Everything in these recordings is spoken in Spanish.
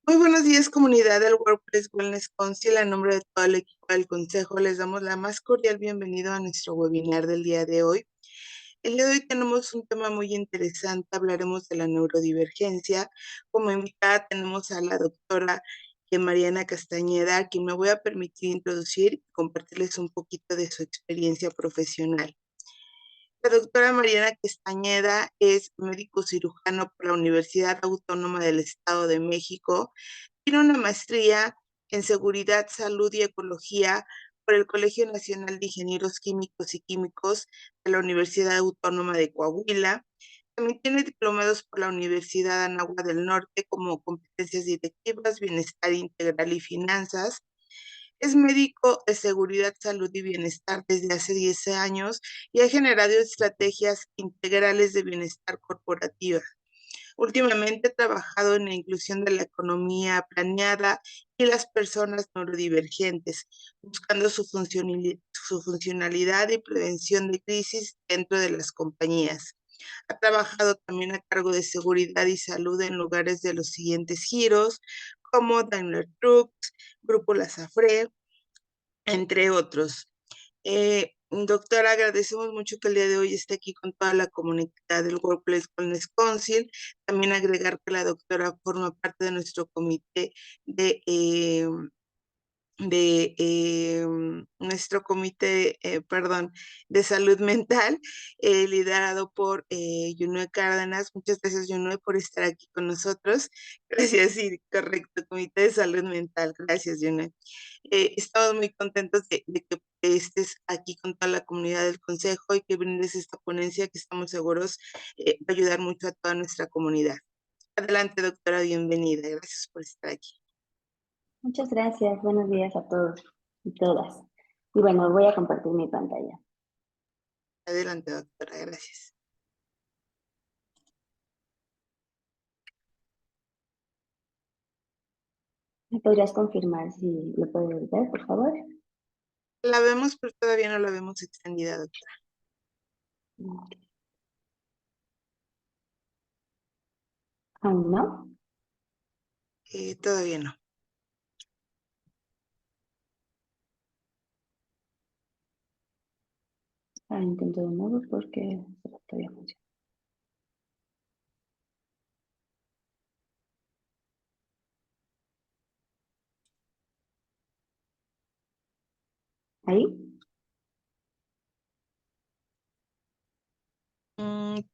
Muy buenos días, comunidad del Workplace Wellness Council. A nombre de todo el equipo del Consejo, les damos la más cordial bienvenida a nuestro webinar del día de hoy. El día de hoy tenemos un tema muy interesante. Hablaremos de la neurodivergencia. Como invitada tenemos a la doctora Mariana Castañeda, a quien me voy a permitir introducir y compartirles un poquito de su experiencia profesional. La doctora Mariana Castañeda es médico cirujano por la Universidad Autónoma del Estado de México. Tiene una maestría en Seguridad, Salud y Ecología por el Colegio Nacional de Ingenieros Químicos y Químicos de la Universidad Autónoma de Coahuila. También tiene diplomados por la Universidad Anáhuac del Norte como competencias directivas, bienestar integral y finanzas. Es médico de seguridad, salud y bienestar desde hace 10 años y ha generado estrategias integrales de bienestar corporativa. Últimamente he trabajado en la inclusión de la economía planeada y las personas neurodivergentes, buscando su funcionalidad y prevención de crisis dentro de las compañías. Ha trabajado también a cargo de seguridad y salud en lugares de los siguientes giros, como Daimler Trucks, Grupo La Safre, entre otros. Doctora, agradecemos mucho que el día de hoy esté aquí con toda la comunidad del Workplace Wellness Council. También agregar que la doctora forma parte de nuestro comité de nuestro comité, perdón, de salud mental, liderado por Yunue Cárdenas. Muchas gracias, Yunue, por estar aquí con nosotros. Gracias, sí, correcto, comité de salud mental. Gracias, Yunue. Estamos muy contentos de que estés aquí con toda la comunidad del Consejo y que brindes esta ponencia que estamos seguros va a ayudar mucho a toda nuestra comunidad. Adelante, doctora, bienvenida. Gracias por estar aquí. Muchas gracias. Buenos días a todos y todas. Y bueno, voy a compartir mi pantalla. Adelante, doctora. Gracias. ¿Me podrías confirmar si lo puedes ver, por favor? La vemos, pero todavía no la vemos extendida, doctora. ¿Aún no? Todavía no. Intento de nuevo porque todavía funciona. ¿Ahí?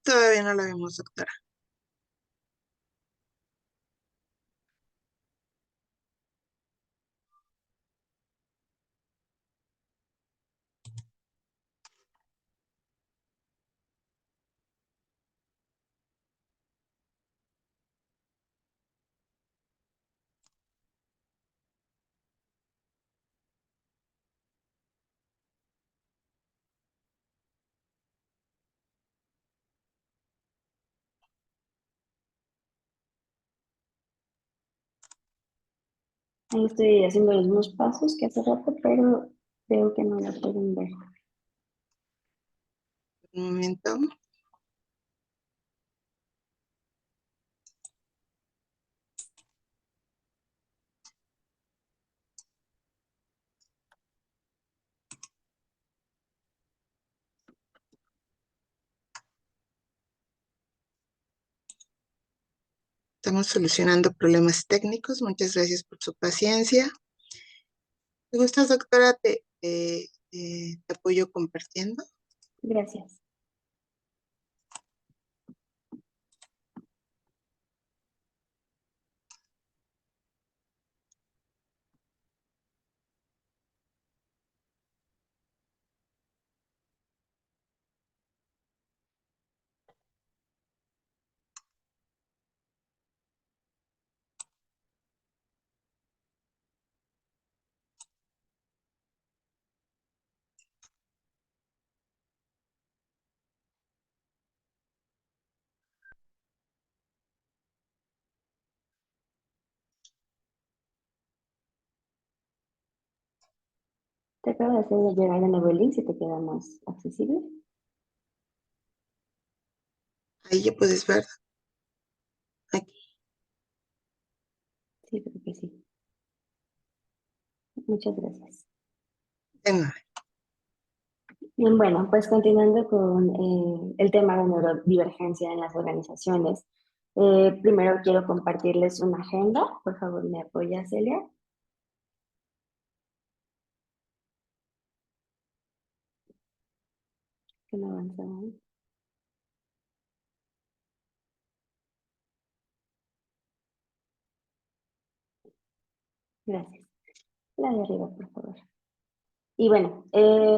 Todavía no la vemos, doctora. Ahí estoy haciendo los mismos pasos que hace rato, pero veo que no la pueden ver. Un momento. Estamos solucionando problemas técnicos. Muchas gracias por su paciencia. ¿Te gustas, doctora? Te apoyo compartiendo. Gracias. Te acabo de hacer llegar de nuevo el link si te queda más accesible. Ahí ya puedes ver. Aquí. Sí, Muchas gracias. De nada. Bien, bueno, pues continuando con el tema de neurodivergencia en las organizaciones, primero quiero compartirles una agenda. Por favor, ¿me apoya, Celia? Que no avanza aún. Gracias. La de arriba, por favor. Y bueno,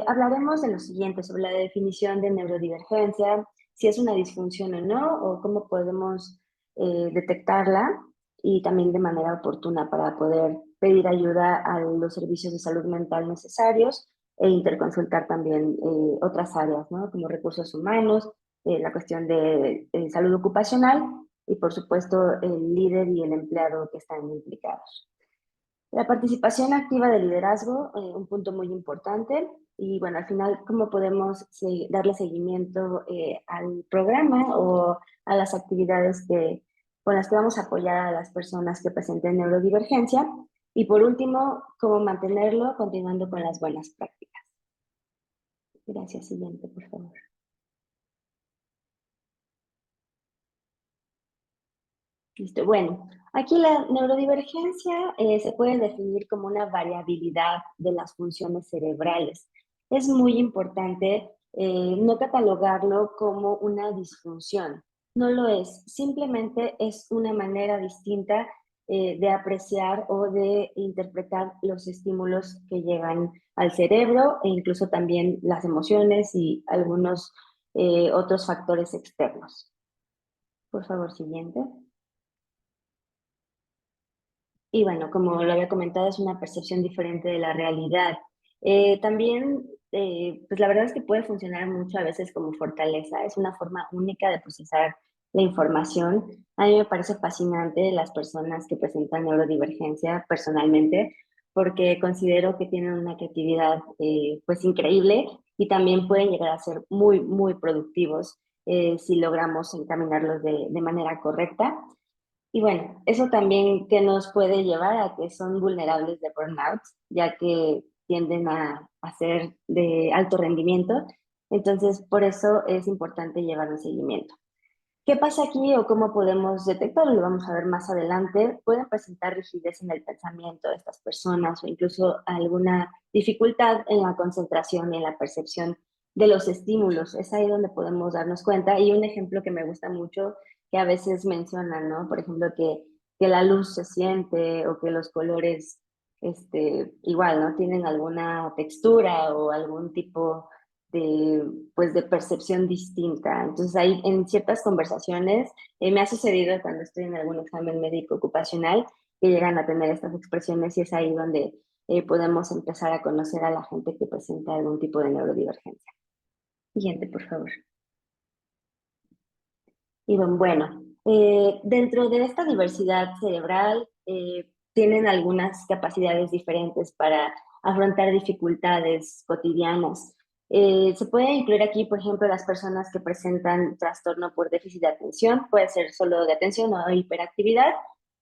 hablaremos de lo siguiente, sobre la definición de neurodivergencia, si es una disfunción o no, o cómo podemos detectarla y también de manera oportuna para poder pedir ayuda a los servicios de salud mental necesarios e interconsultar también otras áreas, ¿no? Como recursos humanos, la cuestión de salud ocupacional y por supuesto el líder y el empleado que están implicados. La participación activa de liderazgo, un punto muy importante. Y bueno, al final, ¿cómo podemos darle seguimiento al programa o a las actividades con las que vamos a apoyar a las personas que presenten neurodivergencia? Y por último, ¿cómo mantenerlo continuando con las buenas prácticas? Gracias. Siguiente, por favor. Listo. Bueno, aquí la neurodivergencia se puede definir como una variabilidad de las funciones cerebrales. Es muy importante no catalogarlo como una disfunción. No lo es. Simplemente es una manera distinta de apreciar o de interpretar los estímulos que llegan al cerebro e incluso también las emociones y algunos otros factores externos. Por favor, siguiente. Y bueno, como lo había comentado, es una percepción diferente de la realidad. También, pues la verdad es que puede funcionar mucho a veces como fortaleza, es una forma única de procesar la información. A mí me parece fascinante las personas que presentan neurodivergencia personalmente, porque considero que tienen una creatividad pues increíble y también pueden llegar a ser muy, muy productivos si logramos encaminarlos de manera correcta. Y bueno, eso también que nos puede llevar a que son vulnerables de burnout, ya que tienden a ser de alto rendimiento. Entonces, por eso es importante llevar un seguimiento. ¿Qué pasa aquí o cómo podemos detectarlo? Lo vamos a ver más adelante. Pueden presentar rigidez en el pensamiento de estas personas o incluso alguna dificultad en la concentración y en la percepción de los estímulos. Es ahí donde podemos darnos cuenta. Y un ejemplo que me gusta mucho, que a veces mencionan, ¿no? Por ejemplo, que la luz se siente o que los colores, igual, ¿no? Tienen alguna textura o algún tipo de, pues, de percepción distinta. Entonces, ahí en ciertas conversaciones me ha sucedido cuando estoy en algún examen médico ocupacional que llegan a tener estas expresiones y es ahí donde podemos empezar a conocer a la gente que presenta algún tipo de neurodivergencia. Siguiente, por favor. Y bueno, dentro de esta diversidad cerebral tienen algunas capacidades diferentes para afrontar dificultades cotidianas. Se puede incluir aquí, por ejemplo, las personas que presentan trastorno por déficit de atención, puede ser solo de atención o hiperactividad.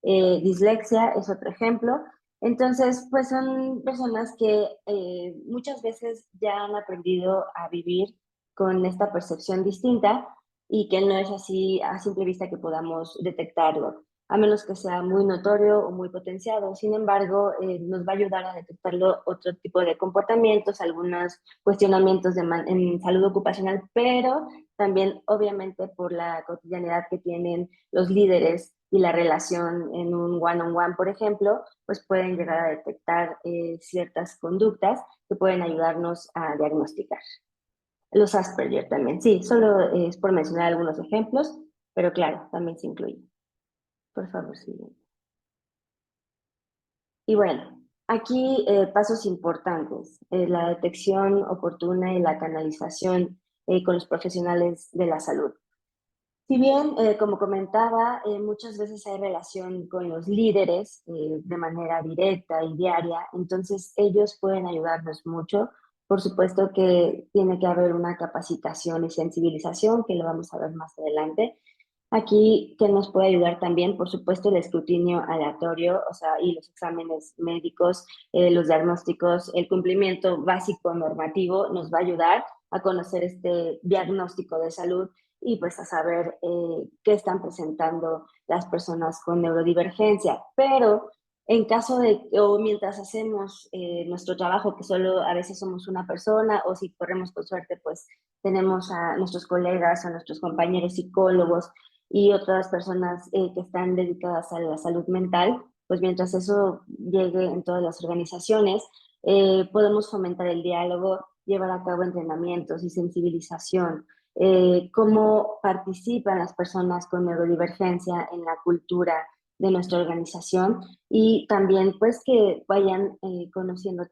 Dislexia es otro ejemplo. Entonces, pues son personas que muchas veces ya han aprendido a vivir con esta percepción distinta y que no es así a simple vista que podamos detectarlo, a menos que sea muy notorio o muy potenciado. Sin embargo, nos va a ayudar a detectarlo otro tipo de comportamientos, algunos cuestionamientos en salud ocupacional, pero también obviamente por la cotidianidad que tienen los líderes y la relación en un one-on-one, por ejemplo, pues pueden llegar a detectar ciertas conductas que pueden ayudarnos a diagnosticar. Los Asperger también, sí, solo es por mencionar algunos ejemplos, pero claro, también se incluye. Por favor, siguiente. Y bueno, aquí pasos importantes, la detección oportuna y la canalización con los profesionales de la salud. Si bien, como comentaba, muchas veces hay relación con los líderes de manera directa y diaria, entonces ellos pueden ayudarnos mucho. Por supuesto que tiene que haber una capacitación y sensibilización, que lo vamos a ver más adelante, Aquí, que nos puede ayudar también, por supuesto, el escrutinio aleatorio, o sea, y los exámenes médicos, los diagnósticos, el cumplimiento básico normativo nos va a ayudar a conocer este diagnóstico de salud y pues a saber qué están presentando las personas con neurodivergencia. Pero en caso de, o mientras hacemos nuestro trabajo, que solo a veces somos una persona, o si corremos con suerte, pues tenemos a nuestros colegas, a nuestros compañeros psicólogos, y otras personas que están dedicadas a la salud mental, pues mientras eso llegue en todas las organizaciones, podemos fomentar el diálogo, llevar a cabo entrenamientos y sensibilización, cómo participan las personas con neurodivergencia en la cultura de nuestra organización y también pues que vayan conociendo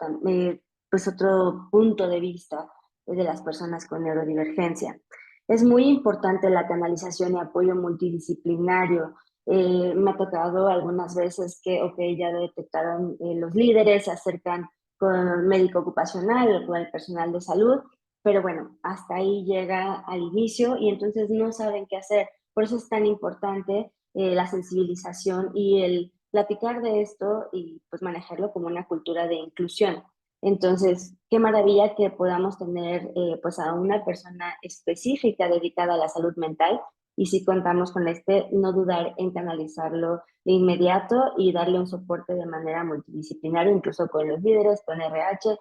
pues otro punto de vista de las personas con neurodivergencia. Es muy importante la canalización y apoyo multidisciplinario. Me ha tocado algunas veces que, ok, ya detectaron los líderes, se acercan con el médico ocupacional o con el personal de salud, pero bueno, hasta ahí llega al inicio y entonces no saben qué hacer. Por eso es tan importante la sensibilización y el platicar de esto y pues manejarlo como una cultura de inclusión. Entonces, qué maravilla que podamos tener pues a una persona específica dedicada a la salud mental y si contamos con este, no dudar en canalizarlo de inmediato y darle un soporte de manera multidisciplinaria, incluso con los líderes, con RH,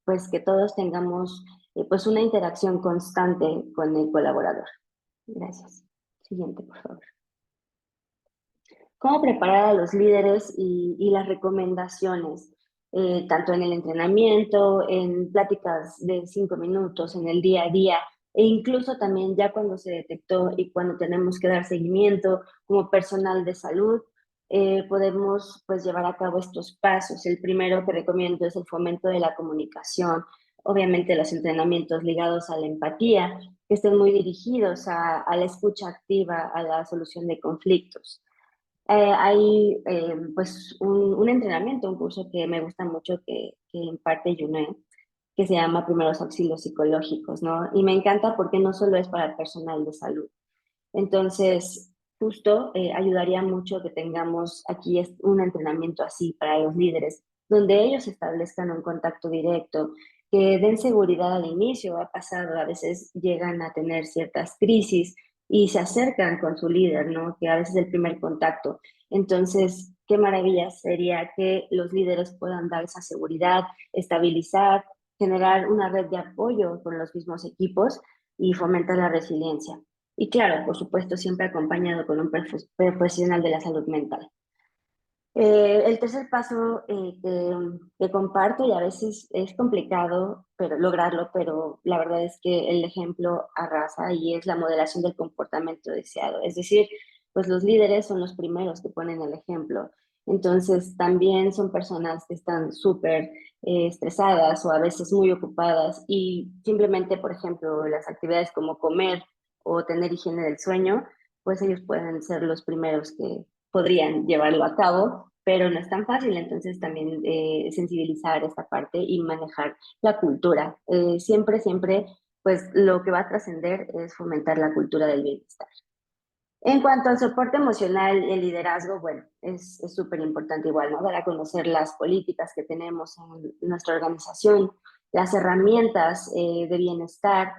pues que todos tengamos pues una interacción constante con el colaborador. Gracias. Siguiente, por favor. ¿Cómo preparar a los líderes y las recomendaciones, tanto en el entrenamiento, en pláticas de 5 minutos, en el día a día, e incluso también ya cuando se detectó y cuando tenemos que dar seguimiento como personal de salud, podemos pues llevar a cabo estos pasos. El primero que recomiendo es el fomento de la comunicación, obviamente los entrenamientos ligados a la empatía, que estén muy dirigidos a la escucha activa, a la solución de conflictos. Hay pues un entrenamiento, un curso que me gusta mucho que imparte Juné, que se llama Primeros Auxilios Psicológicos, ¿no? Y me encanta porque no solo es para el personal de salud. Entonces, justo ayudaría mucho que tengamos aquí un entrenamiento así para los líderes, donde ellos establezcan un contacto directo, que den seguridad al inicio. Ha pasado, a veces llegan a tener ciertas crisis y se acercan con su líder, ¿no? Que a veces es el primer contacto. Entonces, qué maravilla sería que los líderes puedan dar esa seguridad, estabilizar, generar una red de apoyo con los mismos equipos y fomentar la resiliencia. Y claro, por supuesto, siempre acompañado con un profesional de la salud mental. El tercer paso que comparto, y a veces es complicado pero lograrlo, pero la verdad es que el ejemplo arrasa y es la modelación del comportamiento deseado. Es decir, pues los líderes son los primeros que ponen el ejemplo. Entonces, también son personas que están súper estresadas o a veces muy ocupadas y simplemente, por ejemplo, las actividades como comer o tener higiene del sueño, pues ellos pueden ser los primeros que podrían llevarlo a cabo, pero no es tan fácil, entonces también sensibilizar esta parte y manejar la cultura. Siempre, pues lo que va a trascender es fomentar la cultura del bienestar. En cuanto al soporte emocional y el liderazgo, bueno, es súper importante igual, ¿no? Dar a conocer las políticas que tenemos en nuestra organización, las herramientas de bienestar,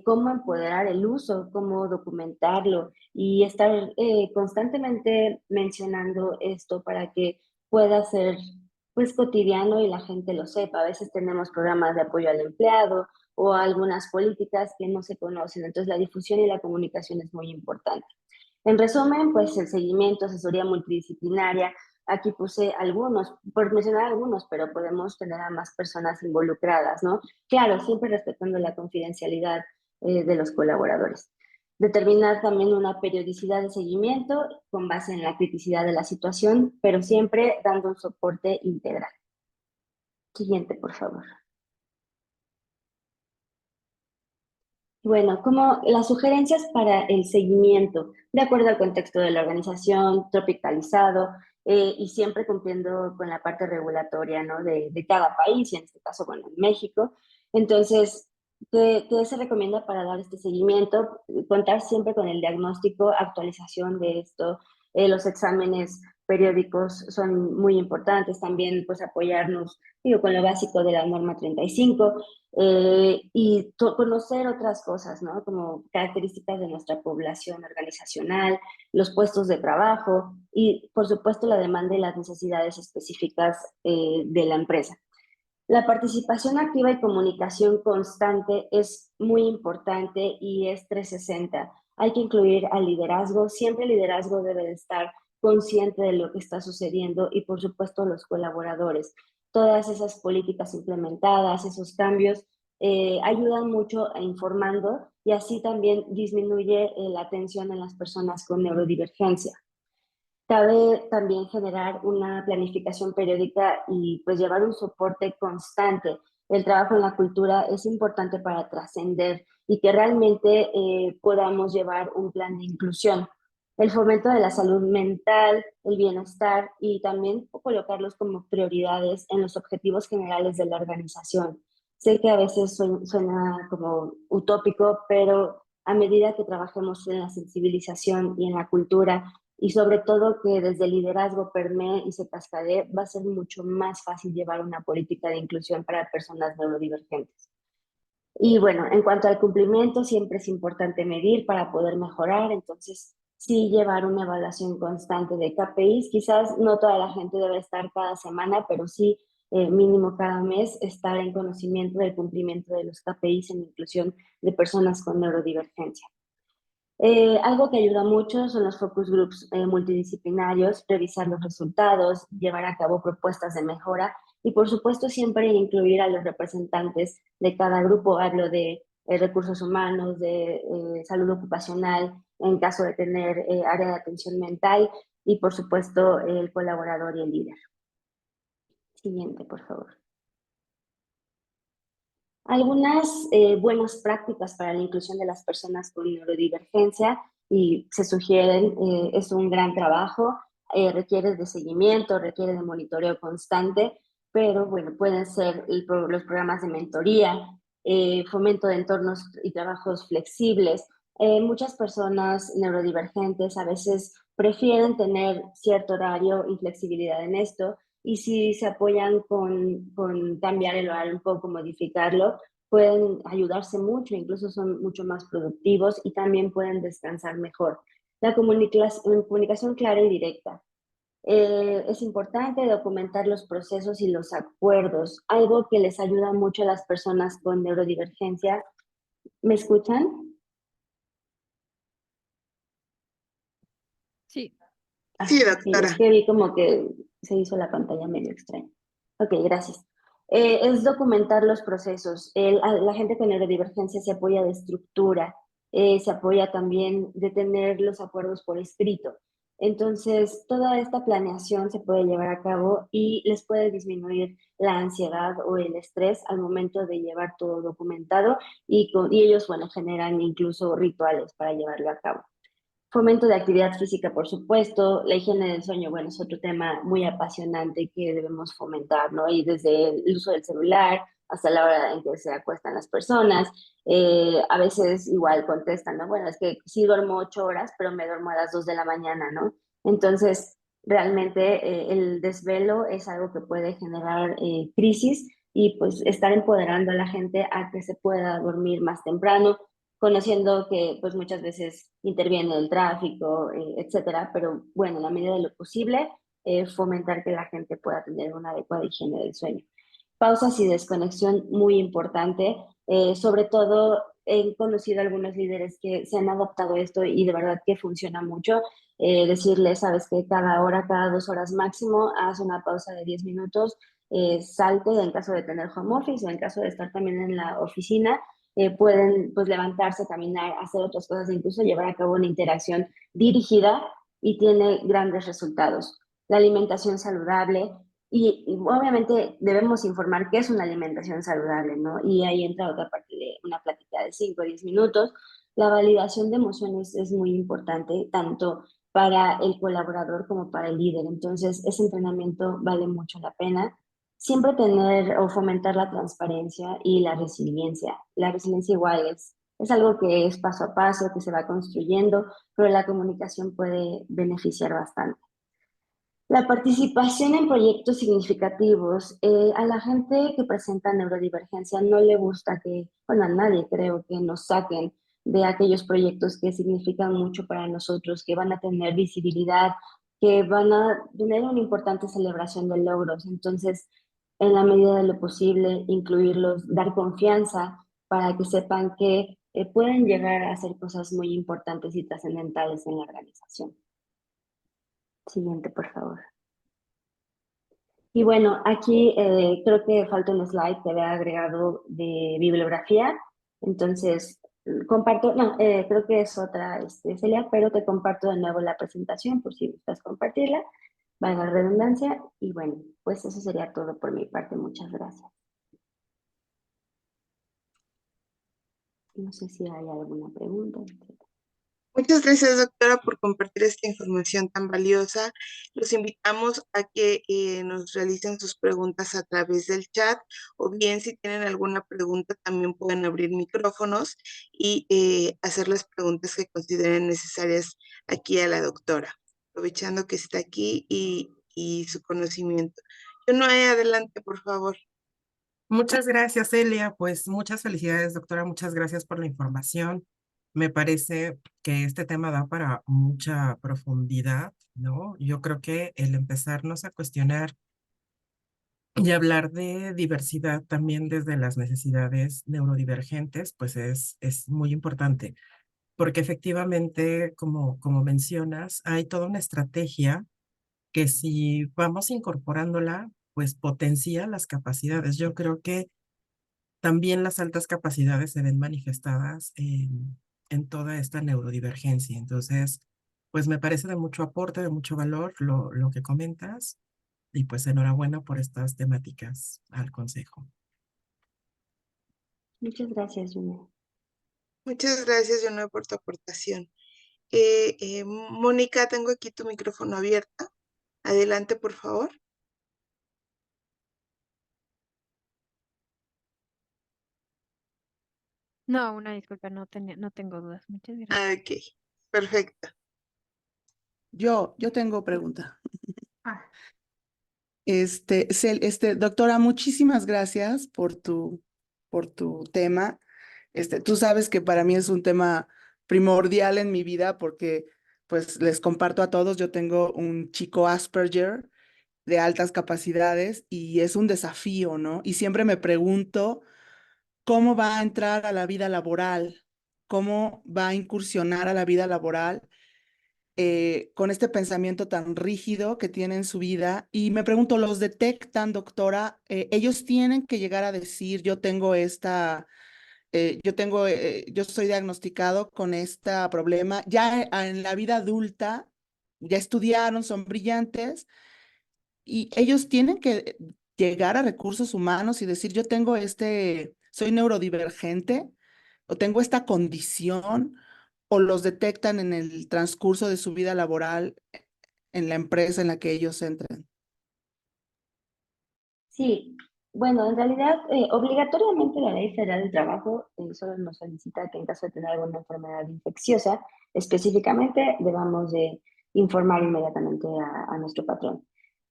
cómo empoderar el uso, cómo documentarlo y estar constantemente mencionando esto para que pueda ser pues cotidiano y la gente lo sepa. A veces tenemos programas de apoyo al empleado o algunas políticas que no se conocen, entonces la difusión y la comunicación es muy importante. En resumen, pues el seguimiento, asesoría multidisciplinaria, aquí puse algunos, por mencionar algunos, pero podemos tener a más personas involucradas, ¿no? Claro, siempre respetando la confidencialidad de los colaboradores. Determinar también una periodicidad de seguimiento con base en la criticidad de la situación, pero siempre dando un soporte integral. Siguiente, por favor. Bueno, como las sugerencias para el seguimiento, de acuerdo al contexto de la organización, tropicalizado y siempre cumpliendo con la parte regulatoria, ¿no? de cada país, y en este caso, bueno, en México. Entonces, ¿Qué se recomienda para dar este seguimiento? Contar siempre con el diagnóstico, actualización de esto, los exámenes periódicos son muy importantes, también pues apoyarnos, digo, con lo básico de la norma 35 y conocer otras cosas, ¿no? Como características de nuestra población organizacional, los puestos de trabajo y por supuesto la demanda y las necesidades específicas de la empresa. La participación activa y comunicación constante es muy importante y es 360. Hay que incluir al liderazgo. Siempre el liderazgo debe de estar consciente de lo que está sucediendo y, por supuesto, los colaboradores. Todas esas políticas implementadas, esos cambios, ayudan mucho a informando y así también disminuye la atención en las personas con neurodivergencia. Cabe también generar una planificación periódica y pues llevar un soporte constante. El trabajo en la cultura es importante para trascender y que realmente podamos llevar un plan de inclusión. El fomento de la salud mental, el bienestar y también colocarlos como prioridades en los objetivos generales de la organización. Sé que a veces suena como utópico, pero a medida que trabajemos en la sensibilización y en la cultura, y sobre todo que desde el liderazgo permee y se cascadee, va a ser mucho más fácil llevar una política de inclusión para personas neurodivergentes. Y bueno, en cuanto al cumplimiento, siempre es importante medir para poder mejorar, entonces sí llevar una evaluación constante de KPIs, quizás no toda la gente debe estar cada semana, pero sí mínimo cada mes estar en conocimiento del cumplimiento de los KPIs en inclusión de personas con neurodivergencia. Algo que ayuda mucho son los focus groups multidisciplinarios, revisar los resultados, llevar a cabo propuestas de mejora y por supuesto siempre incluir a los representantes de cada grupo. Hablo de recursos humanos, de salud ocupacional, en caso de tener área de atención mental y por supuesto el colaborador y el líder. Siguiente, por favor. Algunas buenas prácticas para la inclusión de las personas con neurodivergencia y se sugieren, es un gran trabajo, requiere de seguimiento, requiere de monitoreo constante, pero bueno, pueden ser los programas de mentoría, fomento de entornos y trabajos flexibles. Muchas personas neurodivergentes a veces prefieren tener cierto horario y flexibilidad en esto, y si se apoyan con cambiar el horario un poco, modificarlo, pueden ayudarse mucho, incluso son mucho más productivos y también pueden descansar mejor. La comunicación clara y directa. Es importante documentar los procesos y los acuerdos, algo que les ayuda mucho a las personas con neurodivergencia. ¿Me escuchan? Sí. Sí, Sí, es doctora. que vi como que se hizo la pantalla medio extraña. Ok, gracias. Es documentar los procesos. La gente con neurodivergencia se apoya de estructura, se apoya también de tener los acuerdos por escrito. Entonces, toda esta planeación se puede llevar a cabo y les puede disminuir la ansiedad o el estrés al momento de llevar todo documentado y ellos, bueno, generan incluso rituales para llevarlo a cabo. Fomento de actividad física, por supuesto. La higiene del sueño, bueno, es otro tema muy apasionante que debemos fomentar, ¿no? Y desde el uso del celular hasta la hora en que se acuestan las personas. A veces igual contestan, ¿no? Bueno, es que sí duermo 8 horas, pero me duermo a las 2 de la mañana, ¿no? Entonces, realmente el desvelo es algo que puede generar crisis y pues estar empoderando a la gente a que se pueda dormir más temprano, conociendo que pues muchas veces interviene el tráfico, etcétera, pero bueno, en la medida de lo posible, fomentar que la gente pueda tener una adecuada higiene del sueño. Pausas y desconexión muy importante, sobre todo he conocido algunos líderes que se han adoptado esto y de verdad que funciona mucho. Decirles, sabes que cada hora, cada 2 horas máximo, haz una pausa de 10 minutos, salte en caso de tener home office o en caso de estar también en la oficina, pueden pues levantarse, caminar, hacer otras cosas, e incluso llevar a cabo una interacción dirigida y tiene grandes resultados. La alimentación saludable y obviamente debemos informar qué es una alimentación saludable, ¿no? Y ahí entra otra parte de una plática de 5 o 10 minutos. La validación de emociones es muy importante, tanto para el colaborador como para el líder. Entonces, ese entrenamiento vale mucho la pena. siempre tener o fomentar la transparencia y la resiliencia. La resiliencia igual es algo que es paso a paso, que se va construyendo, pero la comunicación puede beneficiar bastante. La participación en proyectos significativos. A la gente que presenta neurodivergencia no le gusta que, bueno, a nadie creo que nos saquen de aquellos proyectos que significan mucho para nosotros, que van a tener visibilidad, que van a tener una importante celebración de logros. Entonces, en la medida de lo posible, incluirlos, dar confianza para que sepan que pueden llegar a hacer cosas muy importantes y trascendentales en la organización. Siguiente, por favor. Y bueno, aquí creo que falta un slide que había agregado de bibliografía. Entonces, comparto, no, creo que es otra, Celia, pero te comparto de nuevo la presentación por si gustas compartirla, valga la redundancia. Y bueno, pues eso sería todo por mi parte. Muchas gracias. No sé si hay alguna pregunta. Muchas gracias, doctora, por compartir esta información tan valiosa. Los invitamos a que nos realicen sus preguntas a través del chat o bien si tienen alguna pregunta también pueden abrir micrófonos y hacer las preguntas que consideren necesarias aquí a la doctora, aprovechando que está aquí y su conocimiento. Yo no hay adelante, por favor. Muchas gracias, Elia. Pues muchas felicidades, doctora. Muchas gracias por la información. Me parece que este tema da para mucha profundidad, ¿no? Yo creo que el empezarnos a cuestionar y hablar de diversidad también desde las necesidades neurodivergentes, pues es muy importante, porque efectivamente, como mencionas, hay toda una estrategia que si vamos incorporándola, pues potencia las capacidades. Yo creo que también las altas capacidades se ven manifestadas en toda esta neurodivergencia. Entonces, pues me parece de mucho aporte, de mucho valor lo que comentas y pues enhorabuena por estas temáticas al consejo. Muchas gracias, Juno. Muchas gracias, Jonah, por tu aportación. Mónica, tengo aquí tu micrófono abierto. Adelante, por favor. No, una disculpa, no tengo dudas. Muchas gracias. Ok, perfecto. Yo tengo pregunta. Ah. Doctora, muchísimas gracias por tu tema. Tú sabes que para mí es un tema primordial en mi vida porque, pues, les comparto a todos, yo tengo un chico Asperger de altas capacidades y es un desafío, ¿no? Y siempre me pregunto cómo va a entrar a la vida laboral, cómo va a incursionar a la vida laboral con este pensamiento tan rígido que tiene en su vida. Y me pregunto, ¿los detectan, doctora? Ellos tienen que llegar a decir, yo soy diagnosticado con este problema. Ya en la vida adulta, ya estudiaron, son brillantes, y ellos tienen que llegar a recursos humanos y decir, soy neurodivergente o tengo esta condición, o los detectan en el transcurso de su vida laboral en la empresa en la que ellos entran. Sí, bueno, en realidad, obligatoriamente la Ley Federal del Trabajo solo nos solicita que en caso de tener alguna enfermedad infecciosa, específicamente debamos de informar inmediatamente a nuestro patrón.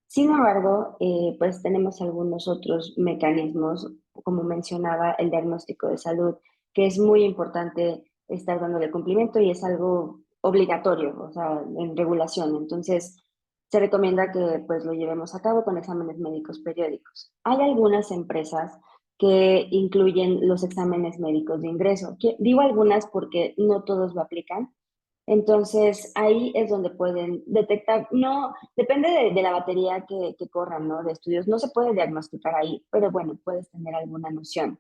Sin embargo, pues tenemos algunos otros mecanismos, como mencionaba el diagnóstico de salud, que es muy importante estar dándole cumplimiento y es algo obligatorio, o sea, en regulación. Entonces, se recomienda que pues lo llevemos a cabo con exámenes médicos periódicos. Hay algunas empresas que incluyen los exámenes médicos de ingreso. Digo algunas porque no todos lo aplican. Entonces, ahí es donde pueden detectar, no, depende de la batería que corran, ¿no? De estudios, no se puede diagnosticar ahí, pero bueno, puedes tener alguna noción.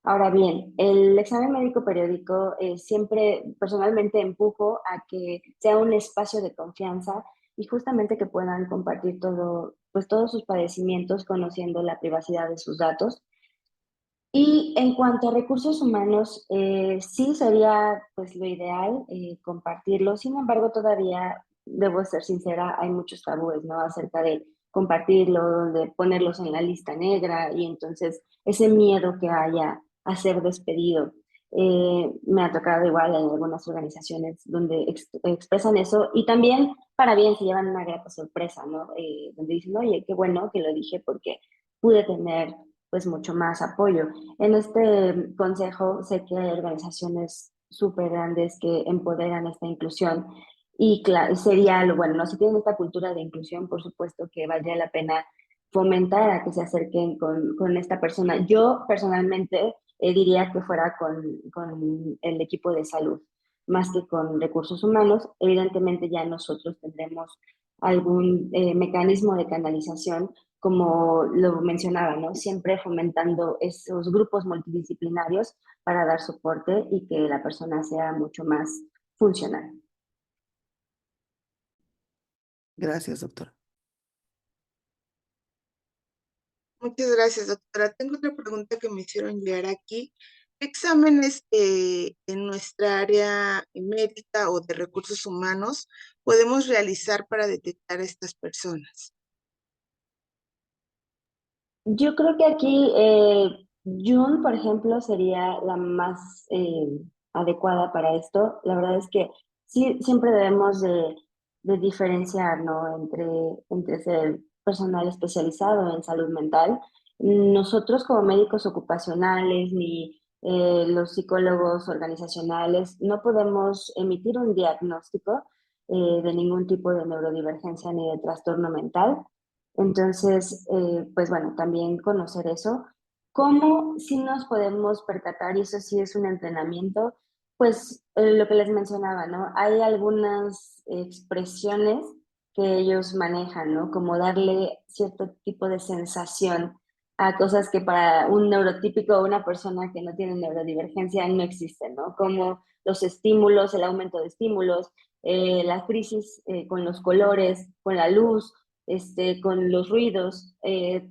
Ahora bien, el examen médico periódico siempre personalmente empujo a que sea un espacio de confianza y justamente que puedan compartir todo, pues todos sus padecimientos conociendo la privacidad de sus datos. Y en cuanto a recursos humanos, sí sería pues lo ideal compartirlo. Sin embargo, todavía, debo ser sincera, hay muchos tabúes, ¿no? Acerca de compartirlo, de ponerlos en la lista negra y entonces ese miedo que haya a ser despedido. Me ha tocado igual en algunas organizaciones donde expresan eso y también para bien se llevan una grata sorpresa, ¿no? Donde dicen, oye, qué bueno que lo dije porque pude tener pues mucho más apoyo. En este consejo sé que hay organizaciones súper grandes que empoderan esta inclusión y sería lo bueno, ¿no? Si tienen esta cultura de inclusión, por supuesto que valdría la pena fomentar a que se acerquen con esta persona. Yo personalmente diría que fuera con el equipo de salud, más que con recursos humanos. Evidentemente ya nosotros tendremos algún mecanismo de canalización, como lo mencionaba, ¿no? Siempre fomentando esos grupos multidisciplinarios para dar soporte y que la persona sea mucho más funcional. Gracias, doctora. Muchas gracias, doctora. Tengo otra pregunta que me hicieron llegar aquí. ¿Qué exámenes en nuestra área médica o de recursos humanos podemos realizar para detectar a estas personas? Yo creo que aquí June, por ejemplo, sería la más adecuada para esto. La verdad es que sí, siempre debemos de diferenciar, ¿no? Entre ser personal especializado en salud mental. Nosotros como médicos ocupacionales ni los psicólogos organizacionales no podemos emitir un diagnóstico de ningún tipo de neurodivergencia ni de trastorno mental. Entonces, pues bueno, también conocer eso. ¿Cómo si nos podemos percatar? Y eso sí es un entrenamiento, pues lo que les mencionaba, ¿no? Hay algunas expresiones que ellos manejan, ¿no? Como darle cierto tipo de sensación a cosas que para un neurotípico o una persona que no tiene neurodivergencia no existen, ¿no? Como los estímulos, el aumento de estímulos, la crisis con los colores, con la luz, con los ruidos,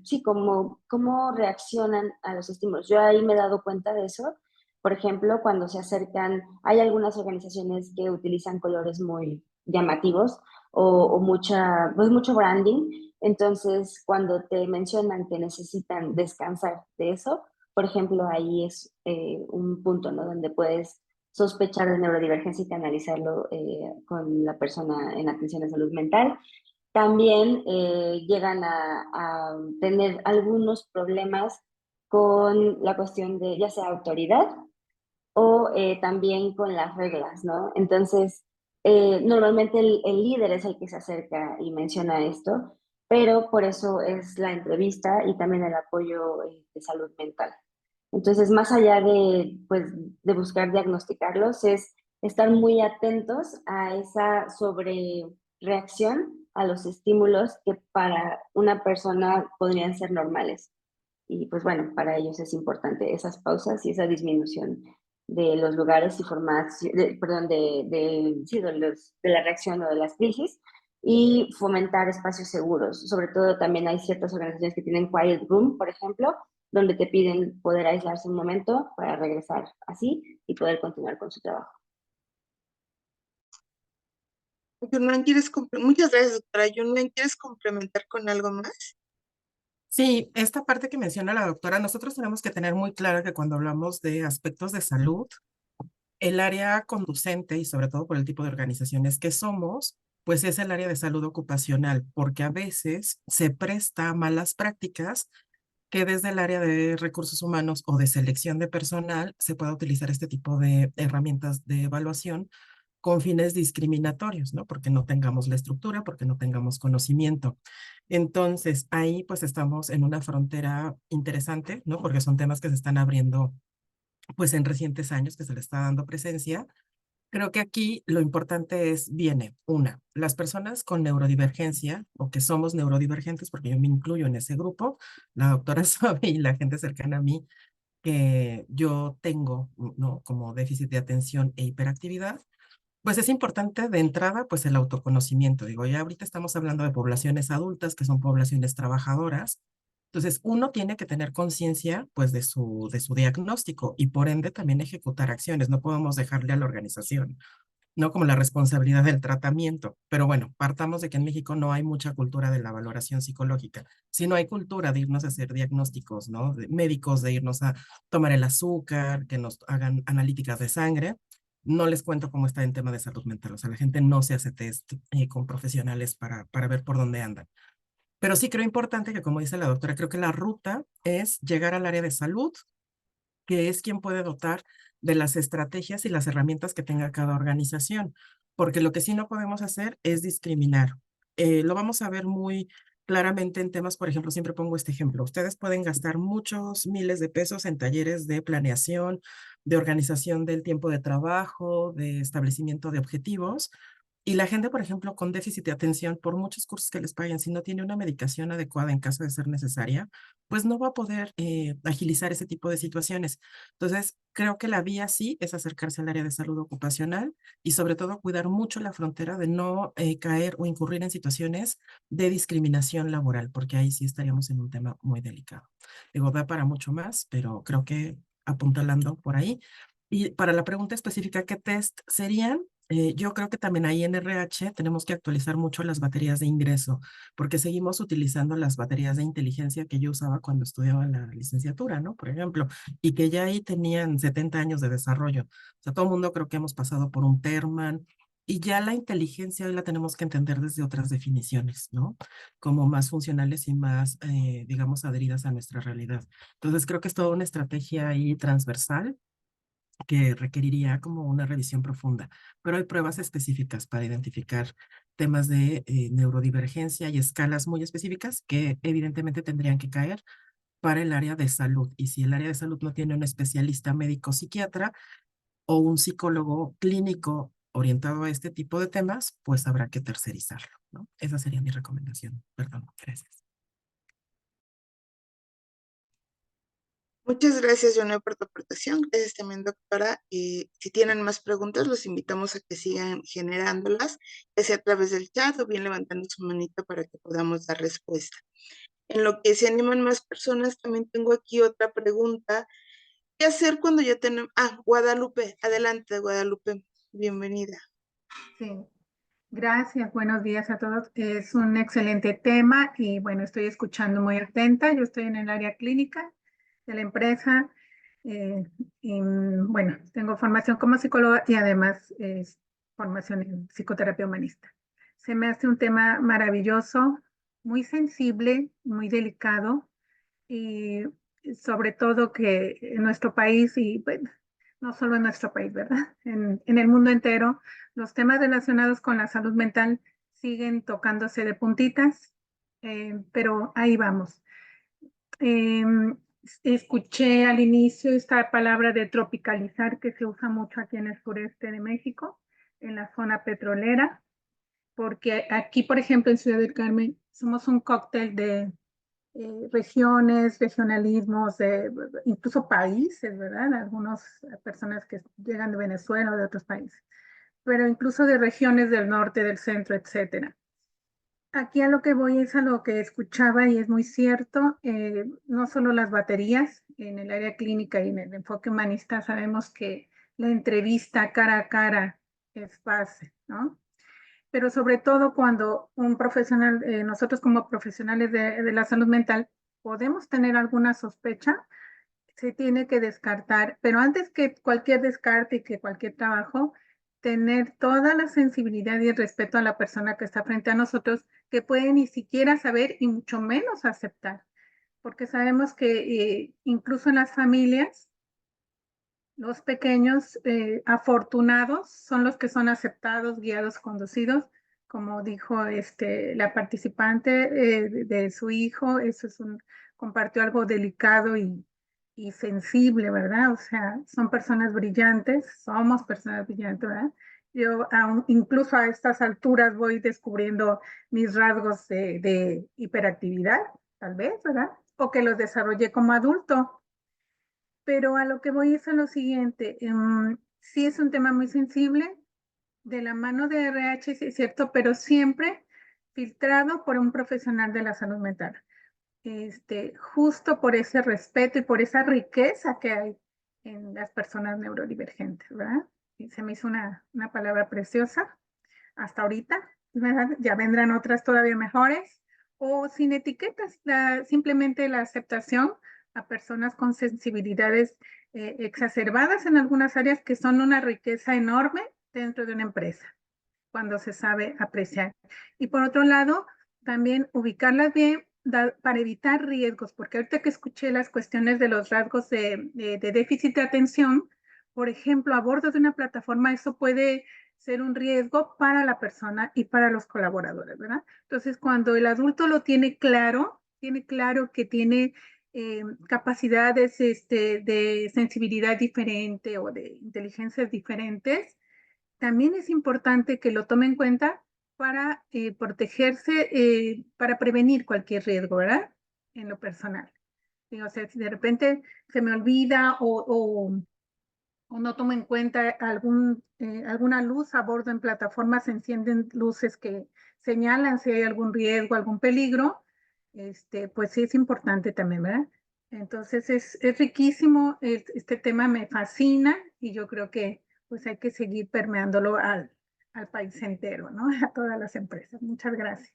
sí, cómo reaccionan a los estímulos. Yo ahí me he dado cuenta de eso. Por ejemplo, cuando se acercan, hay algunas organizaciones que utilizan colores muy llamativos o pues mucho branding. Entonces, cuando te mencionan que necesitan descansar de eso, por ejemplo, ahí es un punto, ¿no? Donde puedes sospechar de neurodivergencia y canalizarlo con la persona en atención de salud mental. También llegan a tener algunos problemas con la cuestión de ya sea autoridad o también con las reglas, ¿no? Entonces, normalmente el líder es el que se acerca y menciona esto, pero por eso es la entrevista y también el apoyo de salud mental. Entonces, más allá de, pues, de buscar diagnosticarlos, es estar muy atentos a esa sobrereacción a los estímulos que para una persona podrían ser normales. Y pues bueno, para ellos es importante esas pausas y esa disminución de los lugares y formas, perdón, sí, de la reacción o de las crisis y fomentar espacios seguros. Sobre todo también hay ciertas organizaciones que tienen quiet room, por ejemplo, donde te piden poder aislarse un momento para regresar así y poder continuar con su trabajo. Muchas gracias, doctora. Yunnan, ¿quieres complementar con algo más? Sí, esta parte que menciona la doctora, nosotros tenemos que tener muy claro que cuando hablamos de aspectos de salud, el área conducente y sobre todo por el tipo de organizaciones que somos, pues es el área de salud ocupacional, porque a veces se presta a malas prácticas que desde el área de recursos humanos o de selección de personal se pueda utilizar este tipo de herramientas de evaluación con fines discriminatorios, ¿no? Porque no tengamos la estructura, porque no tengamos conocimiento. Entonces, ahí pues estamos en una frontera interesante, ¿no? Porque son temas que se están abriendo pues en recientes años que se le está dando presencia. Creo que aquí lo importante es, las personas con neurodivergencia o que somos neurodivergentes, porque yo me incluyo en ese grupo, la doctora sabe y la gente cercana a mí, que yo tengo, ¿no? Como déficit de atención e hiperactividad, pues es importante de entrada, pues el autoconocimiento. Digo, ya ahorita estamos hablando de poblaciones adultas, que son poblaciones trabajadoras. Entonces, uno tiene que tener conciencia, pues, de su diagnóstico y por ende también ejecutar acciones. No podemos dejarle a la organización, ¿no? Como la responsabilidad del tratamiento. Pero bueno, partamos de que en México no hay mucha cultura de la valoración psicológica. Si no hay cultura de irnos a hacer diagnósticos, ¿no? Médicos, de irnos a tomar el azúcar, que nos hagan analíticas de sangre, no les cuento cómo está en tema de salud mental. O sea, la gente no se hace test con profesionales para ver por dónde andan. Pero sí creo importante que, como dice la doctora, creo que la ruta es llegar al área de salud, que es quien puede dotar de las estrategias y las herramientas que tenga cada organización, porque lo que sí no podemos hacer es discriminar. Lo vamos a ver muy claramente en temas, por ejemplo, siempre pongo este ejemplo, ustedes pueden gastar muchos miles de pesos en talleres de planeación, de organización del tiempo de trabajo, de establecimiento de objetivos, y la gente, por ejemplo, con déficit de atención, por muchos cursos que les paguen, si no tiene una medicación adecuada en caso de ser necesaria, pues no va a poder agilizar ese tipo de situaciones. Entonces, creo que la vía sí es acercarse al área de salud ocupacional y sobre todo cuidar mucho la frontera de no caer o incurrir en situaciones de discriminación laboral, porque ahí sí estaríamos en un tema muy delicado. Digo, da para mucho más, pero creo que apuntalando por ahí. Y para la pregunta específica, ¿qué test serían? Yo creo que también ahí en RH tenemos que actualizar mucho las baterías de ingreso, porque seguimos utilizando las baterías de inteligencia que yo usaba cuando estudiaba la licenciatura, ¿no? Por ejemplo, y que ya ahí tenían 70 años de desarrollo. O sea, todo el mundo creo que hemos pasado por un Terman, y ya la inteligencia hoy la tenemos que entender desde otras definiciones, ¿no? Como más funcionales y más, digamos, adheridas a nuestra realidad. Entonces, creo que es toda una estrategia ahí transversal que requeriría como una revisión profunda, pero hay pruebas específicas para identificar temas de neurodivergencia y escalas muy específicas que evidentemente tendrían que caer para el área de salud. Y si el área de salud no tiene un especialista médico psiquiatra o un psicólogo clínico orientado a este tipo de temas, pues habrá que tercerizarlo, ¿no? Esa sería mi recomendación. Perdón, gracias. Muchas gracias, Joana, por tu aportación. Gracias también, doctora. Si tienen más preguntas, los invitamos a que sigan generándolas, ya sea a través del chat o bien levantando su manito para que podamos dar respuesta. En lo que se animan más personas, también tengo aquí otra pregunta. ¿Qué hacer cuando ya tenemos... Ah, Guadalupe, adelante, Guadalupe, bienvenida. Sí, gracias. Buenos días a todos. Es un excelente tema y bueno, estoy escuchando muy atenta. Yo estoy en el área clínica de la empresa y bueno, tengo formación como psicóloga y además formación en psicoterapia humanista. Se me hace un tema maravilloso, muy sensible, muy delicado y sobre todo que en nuestro país y bueno, no solo en nuestro país, ¿verdad? En el mundo entero, los temas relacionados con la salud mental siguen tocándose de puntitas, pero ahí vamos. Eh, Escuché al inicio esta palabra de tropicalizar que se usa mucho aquí en el sureste de México, en la zona petrolera, porque aquí, por ejemplo, en Ciudad del Carmen, somos un cóctel de regiones, regionalismos, incluso países, ¿verdad? Algunas personas que llegan de Venezuela o de otros países, pero incluso de regiones del norte, del centro, etcétera. Aquí a lo que voy es a lo que escuchaba y es muy cierto, no solo las baterías, en el área clínica y en el enfoque humanista sabemos que la entrevista cara a cara es base, ¿no? Pero sobre todo cuando un profesional, nosotros como profesionales de la salud mental, podemos tener alguna sospecha, se tiene que descartar, pero antes que cualquier descarte y que cualquier trabajo, tener toda la sensibilidad y el respeto a la persona que está frente a nosotros, que puede ni siquiera saber y mucho menos aceptar, porque sabemos que incluso en las familias, los pequeños afortunados son los que son aceptados, guiados, conducidos, como dijo la participante de su hijo, compartió algo delicado y sensible, ¿verdad? O sea, son personas brillantes, somos personas brillantes, ¿verdad? Yo incluso a estas alturas voy descubriendo mis rasgos de hiperactividad, tal vez, ¿verdad? O que los desarrollé como adulto. Pero a lo que voy es a lo siguiente, sí es un tema muy sensible, de la mano de RH, sí es cierto, pero siempre filtrado por un profesional de la salud mental. Justo por ese respeto y por esa riqueza que hay en las personas neurodivergentes, ¿verdad? se me hizo una palabra preciosa hasta ahorita, ¿verdad? Ya vendrán otras todavía mejores, o sin etiquetas, simplemente la aceptación a personas con sensibilidades exacerbadas en algunas áreas que son una riqueza enorme dentro de una empresa, cuando se sabe apreciar. Y por otro lado, también ubicarlas bien para evitar riesgos, porque ahorita que escuché las cuestiones de los rasgos de déficit de atención, por ejemplo, a bordo de una plataforma, eso puede ser un riesgo para la persona y para los colaboradores, ¿verdad? Entonces, cuando el adulto lo tiene claro que tiene capacidades de sensibilidad diferente o de inteligencias diferentes, también es importante que lo tome en cuenta para protegerse, para prevenir cualquier riesgo, ¿verdad? En lo personal. O sea, si de repente se me olvida o no tomo en cuenta alguna luz a bordo en plataformas, se encienden luces que señalan si hay algún riesgo, algún peligro, pues sí es importante también, ¿verdad? Entonces es riquísimo, este tema me fascina y yo creo que pues hay que seguir permeándolo al país entero, ¿no? A todas las empresas. Muchas gracias.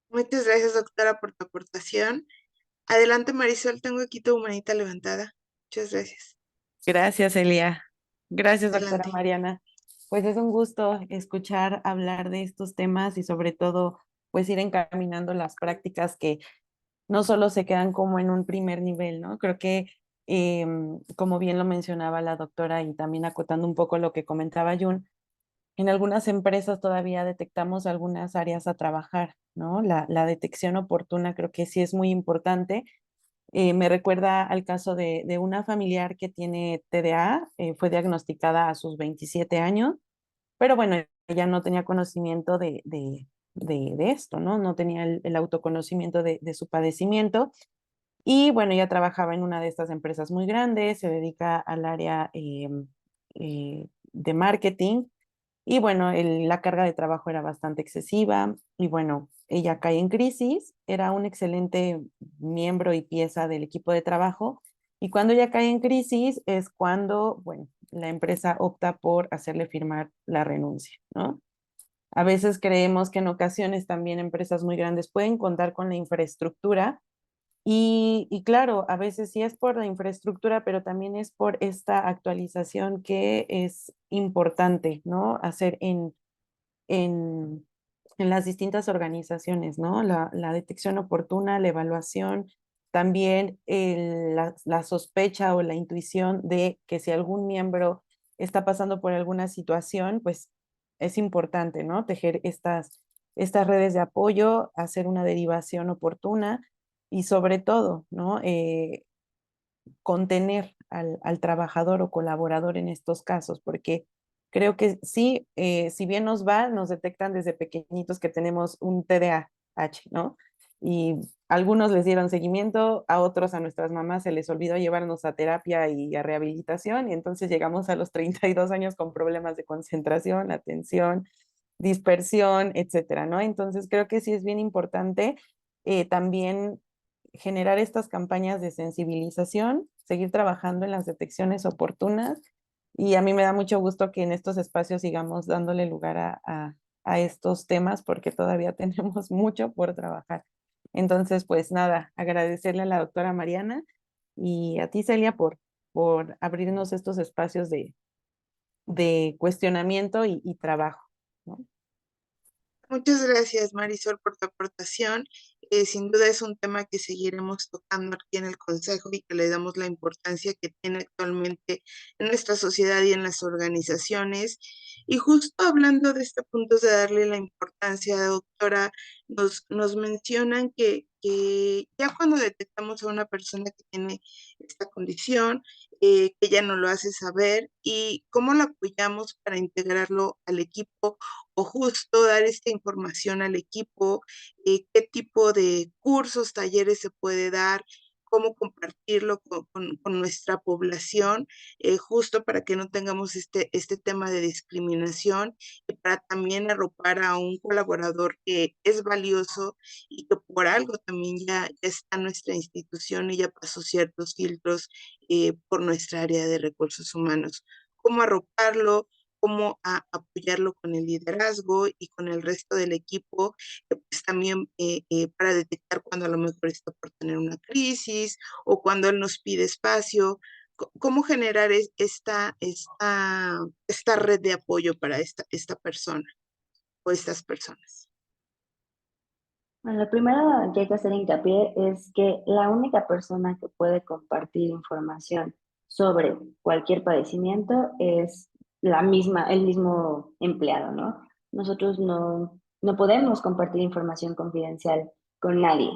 Muchas gracias, doctora, por tu aportación. Adelante, Marisol, tengo aquí tu manita levantada. Muchas gracias. Gracias, Elia. Gracias, doctora Adelante. Mariana. Pues es un gusto escuchar hablar de estos temas y sobre todo, pues ir encaminando las prácticas que no solo se quedan como en un primer nivel, ¿no? Creo que, como bien lo mencionaba la doctora y también acotando un poco lo que comentaba Jun, en algunas empresas todavía detectamos algunas áreas a trabajar, ¿no? La detección oportuna creo que sí es muy importante. Me recuerda al caso de una familiar que tiene TDA, fue diagnosticada a sus 27 años, pero bueno, ella no tenía conocimiento de esto, ¿no? No tenía el autoconocimiento de su padecimiento. Y bueno, ella trabajaba en una de estas empresas muy grandes, se dedica al área de marketing y bueno, la carga de trabajo era bastante excesiva y bueno, ella cae en crisis, era un excelente miembro y pieza del equipo de trabajo y cuando ella cae en crisis es cuando, bueno, la empresa opta por hacerle firmar la renuncia, ¿no? A veces creemos que en ocasiones también empresas muy grandes pueden contar con la infraestructura y claro, a veces sí es por la infraestructura, pero también es por esta actualización que es importante, ¿no? Hacer en las distintas organizaciones, ¿no? La detección oportuna, la evaluación, también la sospecha o la intuición de que si algún miembro está pasando por alguna situación, pues es importante, ¿no? Tejer estas redes de apoyo, hacer una derivación oportuna y sobre todo, ¿no? Contener al trabajador o colaborador en estos casos, porque creo que sí, si bien nos va, nos detectan desde pequeñitos que tenemos un TDAH, ¿no? Y algunos les dieron seguimiento, a otros, a nuestras mamás, se les olvidó llevarnos a terapia y a rehabilitación, y entonces llegamos a los 32 años con problemas de concentración, atención, dispersión, etcétera, ¿no? Entonces creo que sí es bien importante también generar estas campañas de sensibilización, seguir trabajando en las detecciones oportunas y a mí me da mucho gusto que en estos espacios sigamos dándole lugar a estos temas porque todavía tenemos mucho por trabajar. Entonces, pues nada, agradecerle a la doctora Mariana y a ti, Celia, por abrirnos estos espacios de cuestionamiento y trabajo, ¿no? Muchas gracias, Marisol, por tu aportación. Sin duda es un tema que seguiremos tocando aquí en el Consejo y que le damos la importancia que tiene actualmente en nuestra sociedad y en las organizaciones. Y justo hablando de este punto de darle la importancia, doctora, nos mencionan que ya cuando detectamos a una persona que tiene esta condición, que ella nos lo hace saber y cómo lo apoyamos para integrarlo al equipo o justo dar esta información al equipo, qué tipo de cursos, talleres se puede dar, cómo compartirlo con nuestra población, justo para que no tengamos este tema de discriminación y para también arropar a un colaborador que es valioso y que por algo también ya está en nuestra institución y ya pasó ciertos filtros por nuestra área de recursos humanos. Cómo arroparlo, cómo apoyarlo con el liderazgo y con el resto del equipo, pues también para detectar cuando a lo mejor está por tener una crisis o cuando él nos pide espacio. ¿Cómo generar esta red de apoyo para esta persona o estas personas? Bueno, lo primero que hay que hacer hincapié es que la única persona que puede compartir información sobre cualquier padecimiento es el mismo empleado, ¿no? Nosotros no podemos compartir información confidencial con nadie.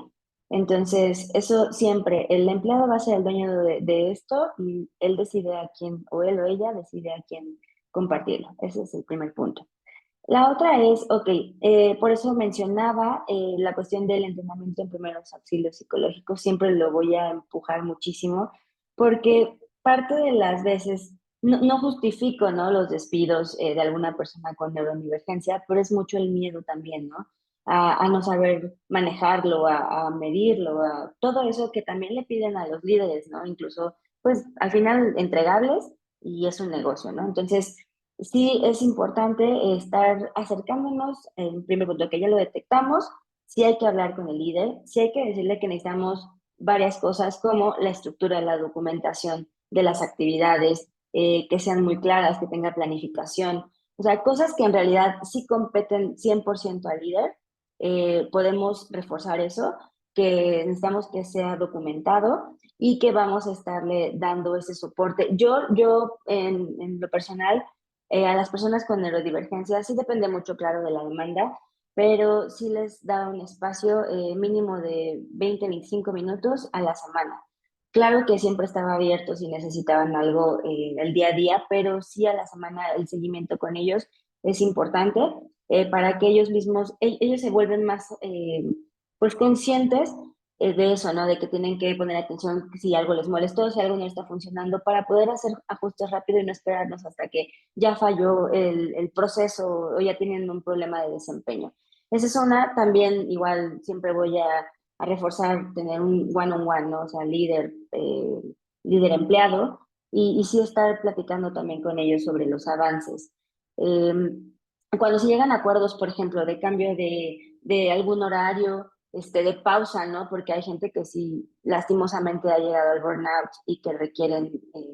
Entonces, eso siempre, el empleado va a ser el dueño de esto y él decide a quién, o él o ella decide a quién compartirlo. Ese es el primer punto. La otra es, ok, por eso mencionaba la cuestión del entrenamiento en primeros auxilios psicológicos, siempre lo voy a empujar muchísimo, porque parte de las veces, no justifico, ¿no?, los despidos de alguna persona con neurodivergencia, pero es mucho el miedo también, ¿no? A no saber manejarlo, a medirlo, a todo eso que también le piden a los líderes, ¿no? Incluso, pues, al final, entregables y es un negocio, ¿no? Entonces, sí es importante estar acercándonos, en primer punto, que ya lo detectamos, sí hay que hablar con el líder, sí hay que decirle que necesitamos varias cosas como la estructura de la documentación de las actividades, que sean muy claras, que tenga planificación, o sea, cosas que en realidad sí competen 100% al líder, podemos reforzar eso, que necesitamos que sea documentado y que vamos a estarle dando ese soporte. Yo en lo personal, a las personas con neurodivergencia sí depende mucho, claro, de la demanda, pero sí les da un espacio mínimo de 20-25 minutos a la semana. Claro que siempre estaba abierto si necesitaban algo el día a día, pero sí a la semana el seguimiento con ellos es importante para que ellos mismos, ellos se vuelven más pues conscientes de eso, ¿no? De que tienen que poner atención si algo les molestó, si algo no está funcionando, para poder hacer ajustes rápido y no esperarnos hasta que ya falló el proceso o ya tienen un problema de desempeño. Esa es una, también igual siempre voy a reforzar tener un one-on-one, ¿no? O sea, líder empleado, y sí estar platicando también con ellos sobre los avances. Eh, Cuando se llegan a acuerdos, por ejemplo, de cambio de algún horario, de pausa, ¿no? Porque hay gente que sí lastimosamente ha llegado al burnout y que requieren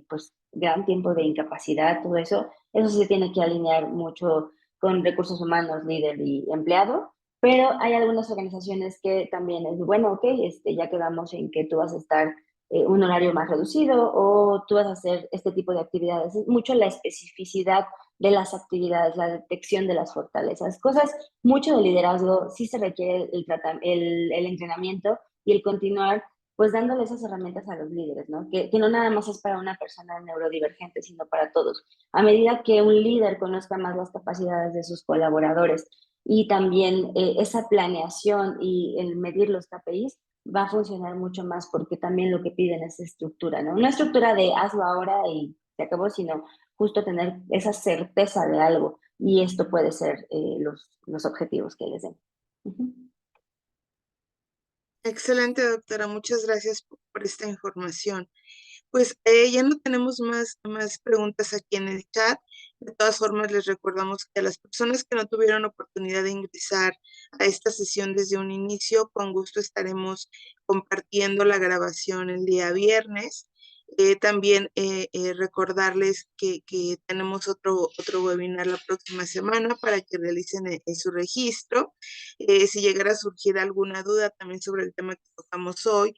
pues gran tiempo de incapacidad, todo eso sí se tiene que alinear mucho con recursos humanos, líder y empleado, pero hay algunas organizaciones que también es, bueno, ok, ya quedamos en que tú vas a estar un horario más reducido o tú vas a hacer este tipo de actividades. Es mucho la especificidad de las actividades, la detección de las fortalezas, cosas mucho de liderazgo, sí se requiere el entrenamiento y el continuar pues dándole esas herramientas a los líderes, ¿no? Que no nada más es para una persona neurodivergente, sino para todos. A medida que un líder conozca más las capacidades de sus colaboradores y también esa planeación y el medir los KPIs, va a funcionar mucho más porque también lo que piden es estructura, ¿no? Una estructura de hazlo ahora y se acabó, sino justo tener esa certeza de algo y esto puede ser los objetivos que les den. Uh-huh. Excelente, doctora. Muchas gracias por esta información. Pues ya no tenemos más preguntas aquí en el chat. De todas formas, les recordamos que a las personas que no tuvieron oportunidad de ingresar a esta sesión desde un inicio, con gusto estaremos compartiendo la grabación el día viernes. También recordarles que tenemos otro webinar la próxima semana para que realicen su registro. Si llegara a surgir alguna duda también sobre el tema que tocamos hoy,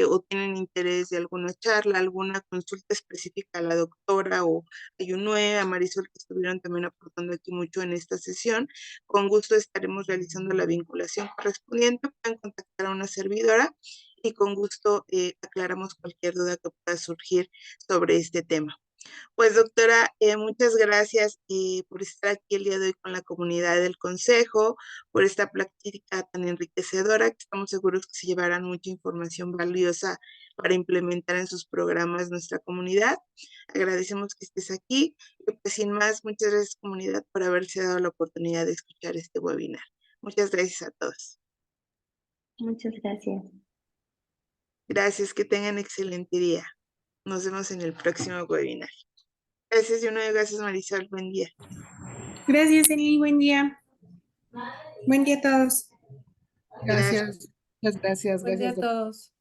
o tienen interés de alguna charla, alguna consulta específica a la doctora o a Yunue, a Marisol, que estuvieron también aportando aquí mucho en esta sesión, con gusto estaremos realizando la vinculación correspondiente. Pueden contactar a una servidora y con gusto aclaramos cualquier duda que pueda surgir sobre este tema. Pues doctora, muchas gracias por estar aquí el día de hoy con la comunidad del Consejo, por esta plática tan enriquecedora, que estamos seguros que se llevarán mucha información valiosa para implementar en sus programas nuestra comunidad. Agradecemos que estés aquí y pues sin más, muchas gracias comunidad por haberse dado la oportunidad de escuchar este webinar. Muchas gracias a todos. Muchas gracias. Gracias, que tengan excelente día. Nos vemos en el próximo webinar. Gracias, gracias Marisol, buen día. Gracias, Eli, buen día. Buen día a todos. Gracias. Muchas gracias. Buen día Gracias, a todos.